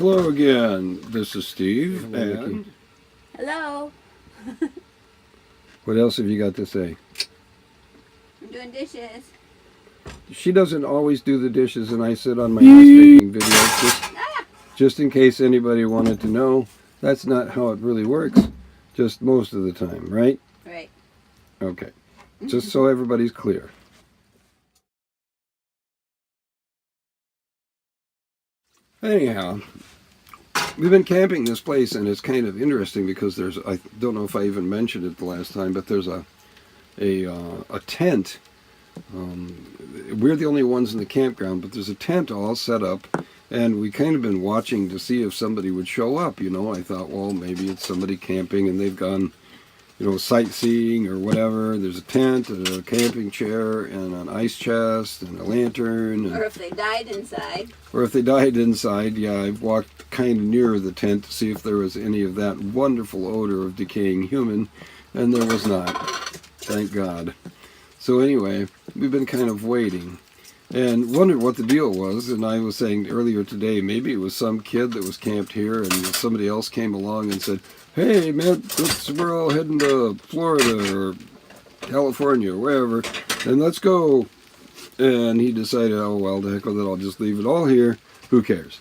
Hello again. This is Steve. And Hello. what else have you got to say? I'm doing dishes. She doesn't always do the dishes, and I sit on my ass making videos just in case anybody wanted to know. That's not how it really works. Just most of the time, right? Right. Okay. Just so everybody's clear. Anyhow, we've been camping this place, and it's kind of interesting because I don't know if I even mentioned it the last time, but there's a tent. We're the only ones in the campground, but there's a tent all set up, and we kind of been watching to see if somebody would show up. I thought, well, maybe it's somebody camping and they've gone, sightseeing or whatever. There's a tent, a camping chair, and an ice chest, and a lantern. Or if they died inside. Yeah, I've walked kind of near the tent to see if there was any of that wonderful odor of decaying human, and there was not. Thank God. So anyway, we've been kind of waiting and wondered what the deal was. And I was saying earlier today, maybe it was some kid that was camped here and somebody else came along and said, hey, man, we're all heading to Florida or California or wherever, and let's go. And he decided, oh, well, the heck with it, I'll just leave it all here. Who cares?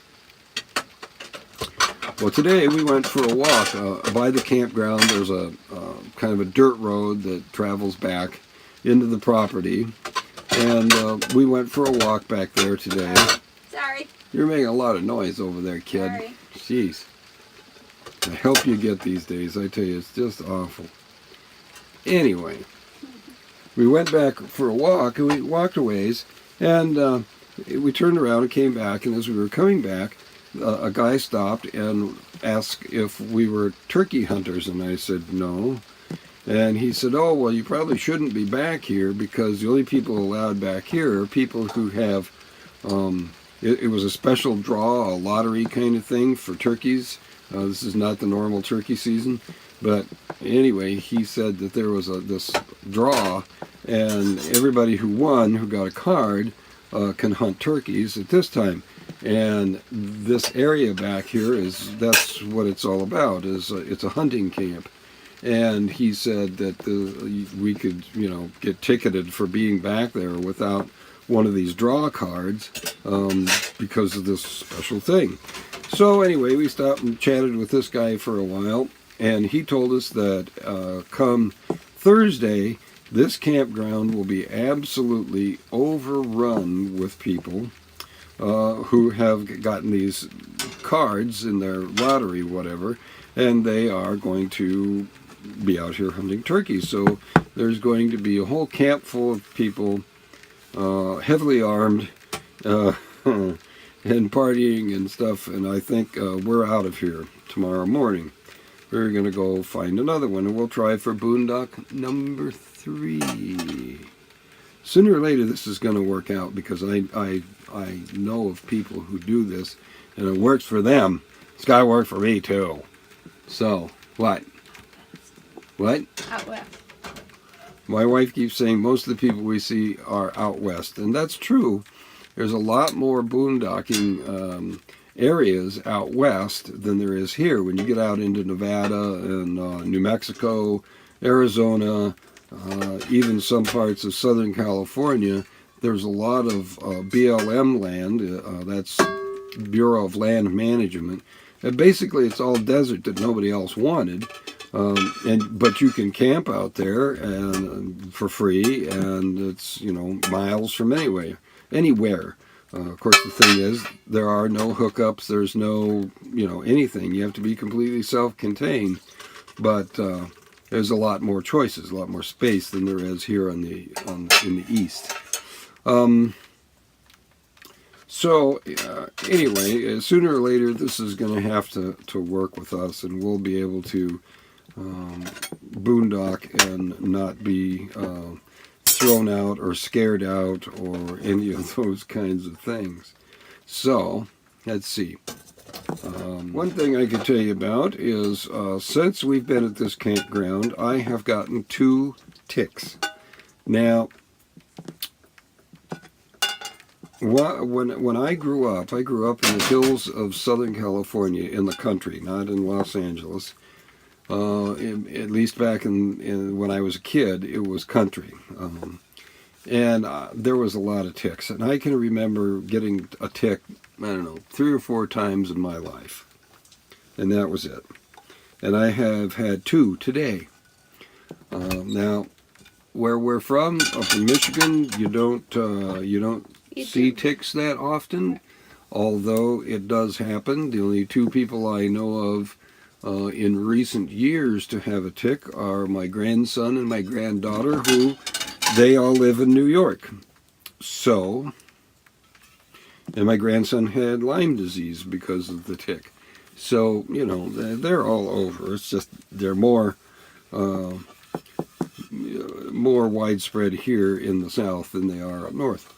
Well, today we went for a walk by the campground. There's a kind of a dirt road that travels back into the property, and we went for a walk back there today. Sorry. You're making a lot of noise over there, kid. Sorry. Jeez. The help you get these days, I tell you, it's just awful. Anyway, we went back for a walk, and we walked a ways, and we turned around and came back, and as we were coming back, a guy stopped and asked if we were turkey hunters, and I said no. And he said, oh, well, you probably shouldn't be back here because the only people allowed back here are people who have, it was a special draw, a lottery kind of thing for turkeys. This is not the normal turkey season. But anyway, he said that there was this draw, and everybody who won, who got a card, can hunt turkeys at this time. And this area back here that's what it's all about, it's a hunting camp. And he said that we could, get ticketed for being back there without one of these draw cards because of this special thing. So anyway, we stopped and chatted with this guy for a while, and he told us that come Thursday, this campground will be absolutely overrun with people who have gotten these cards in their lottery, whatever, and they are going to be out here hunting turkeys. So there's going to be a whole camp full of people, heavily armed, and partying and stuff, and I think we're out of here tomorrow morning. We're going to go find another one, and we'll try for boondock number 3. Sooner or later this is going to work out because I know of people who do this, and it works for them. It's got to work for me too. So, what? What? Out west. My wife keeps saying most of the people we see are out west, and that's true. There's a lot more boondocking areas out west than there is here. When you get out into Nevada and New Mexico, Arizona, even some parts of Southern California, there's a lot of BLM land, that's Bureau of Land Management. And basically it's all desert that nobody else wanted. But you can camp out there and for free, and it's miles from anywhere. Of course, the thing is there are no hookups. There's no anything. You have to be completely self-contained. But there's a lot more choices, a lot more space than there is here in the east. So anyway, sooner or later this is going to have to work with us, and we'll be able to boondock and not be thrown out or scared out or any of those kinds of things. So, let's see. One thing I could tell you about is since we've been at this campground, I have gotten 2 ticks. Now, when I grew up in the hills of Southern California, in the country, not in Los Angeles. At least back in when I was a kid, it was country. And there was a lot of ticks. And I can remember getting a tick, I don't know, 3 or 4 times in my life. And that was it. And I have had 2 today. Now, where we're from, up in Michigan, you don't see ticks that often. Although it does happen. The only 2 people I know of in recent years to have a tick are my grandson and my granddaughter, who they all live in New York. So, and my grandson had Lyme disease because of the tick. So, you know, they're all over. It's just they're more widespread here in the South than they are up north.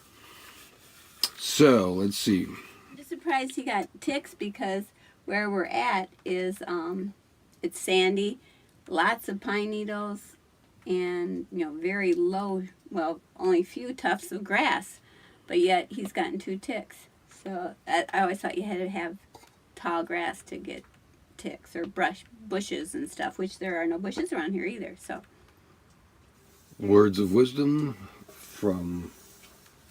So, let's see. I'm just surprised he got ticks because where we're at is it's sandy, lots of pine needles, and very low, well, only a few tufts of grass, but yet he's gotten 2 ticks. So I always thought you had to have tall grass to get ticks, or bushes and stuff, which there are no bushes around here either. So words of wisdom from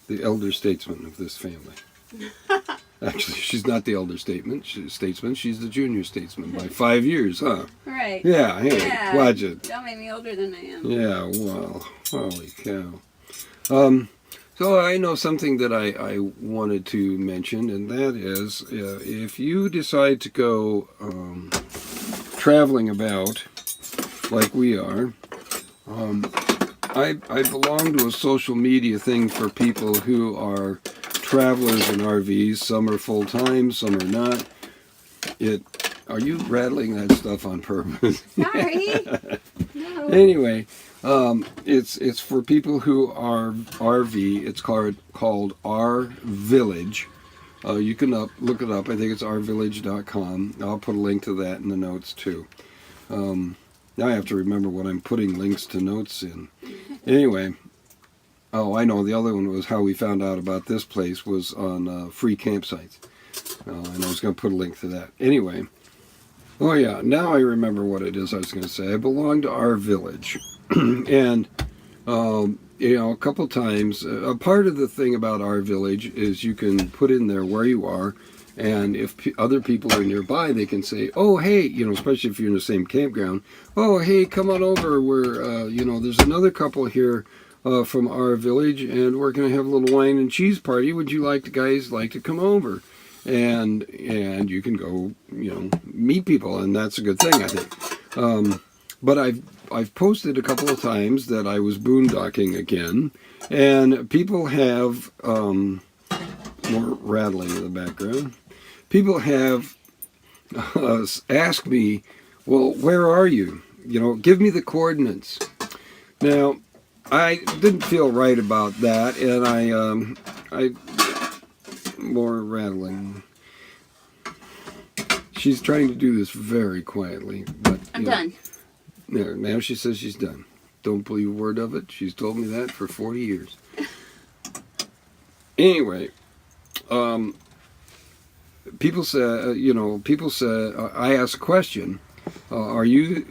the elder statesman of this family. Actually, she's not the elder statesman. She's the junior statesman by 5 years, huh? Right. Yeah, hey, Yeah. watch it. Don't make me older than I am. Yeah, well, holy cow. So I know something that I wanted to mention, and that is if you decide to go traveling about like we are, I belong to a social media thing for people who are travelers in RVs. Some are full-time, some are not. Are you rattling that stuff on purpose? Sorry. No. Anyway, it's for people who are RV. It's called R Village. You can look it up. I think it's rvillage.com. I'll put a link to that in the notes too. Now I have to remember what I'm putting links to notes in. Anyway, oh, I know. The other one was how we found out about this place was on free campsites. And I was going to put a link to that. Anyway, oh yeah, now I remember what it is I was going to say. I belong to R Village. And, a couple times, a part of the thing about R Village is you can put in there where you are. And if other people are nearby, they can say, oh, hey, especially if you're in the same campground, oh, hey, come on over. We're, there's another couple here from our village, and we're going to have a little wine and cheese party. Would you guys like to come over? And you can go, meet people, and that's a good thing, I think. But I've posted a couple of times that I was boondocking again, and people have, more rattling in the background, people have asked me, well, where are you? Give me the coordinates. Now, I didn't feel right about that, and I more rattling. She's trying to do this very quietly, but I'm done. There, now she says she's done. Don't believe a word of it. She's told me that for 40 years. Anyway, people say, I ask a question. Do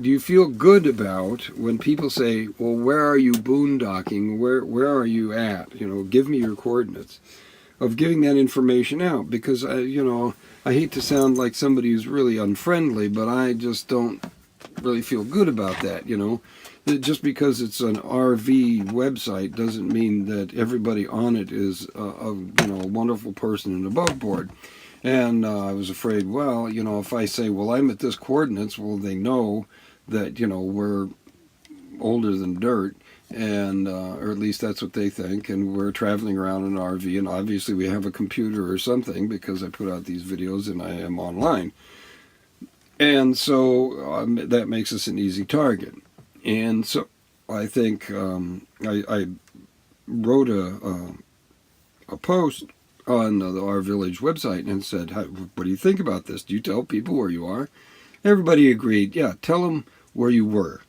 you feel good about when people say, well, where are you boondocking? Where are you at? Give me your coordinates. Of giving that information out, because I hate to sound like somebody who's really unfriendly, but I just don't really feel good about that. Just because it's an RV website doesn't mean that everybody on it is a wonderful person and above board. And I was afraid, well, if I say, well, I'm at this coordinates, well, they know that we're older than dirt. And or at least that's what they think, and we're traveling around in an RV, and obviously we have a computer or something, because I put out these videos and I am online, and so that makes us an easy target. And so I think I wrote a post on the R Village website and said, what do you think about this? Do you tell people where you are? Everybody agreed. Yeah, tell them where you were.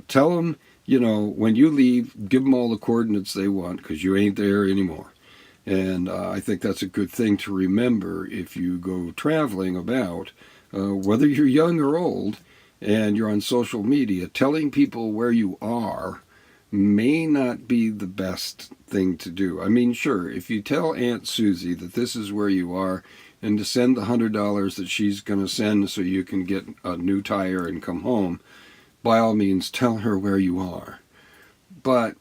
Tell them, when you leave, give them all the coordinates they want, because you ain't there anymore. And I think that's a good thing to remember if you go traveling about, whether you're young or old, and you're on social media. Telling people where you are may not be the best thing to do. I mean, sure, if you tell Aunt Susie that this is where you are and to send the $100 that she's going to send so you can get a new tire and come home, by all means, tell her where you are. But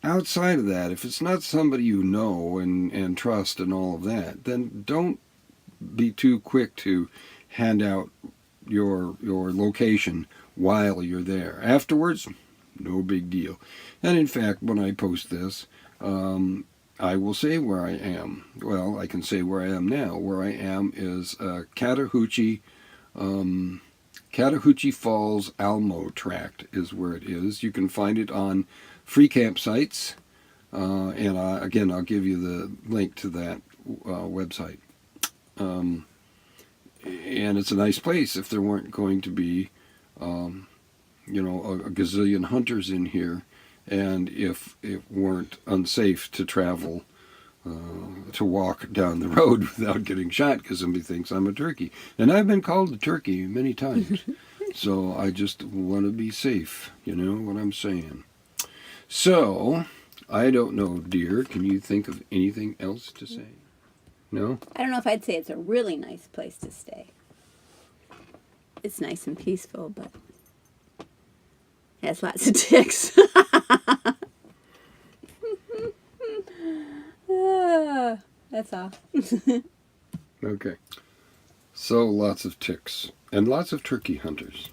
outside of that, if it's not somebody you know and trust and all of that, then don't be too quick to hand out your location while you're there. Afterwards, no big deal. And in fact, when I post this, I will say where I am. Well, I can say where I am now. Where I am is Chattahoochee Falls Alamo Tract is where it is. You can find it on free campsites. And again, I'll give you the link to that website. And it's a nice place if there weren't going to be, a gazillion hunters in here, and if it weren't unsafe to travel, to walk down the road without getting shot because somebody thinks I'm a turkey. And I've been called a turkey many times. So I just want to be safe, you know what I'm saying. So, I don't know, dear. Can you think of anything else to say? No? I don't know if I'd say it's a really nice place to stay. It's nice and peaceful, but it has lots of ticks. That's all. Okay. So, lots of ticks. And lots of turkey hunters.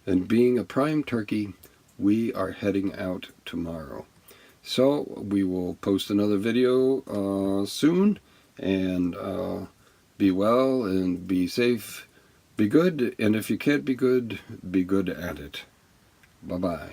And being a prime turkey, we are heading out tomorrow. So, we will post another video soon. And be well and be safe. Be good. And if you can't be good at it. Bye-bye.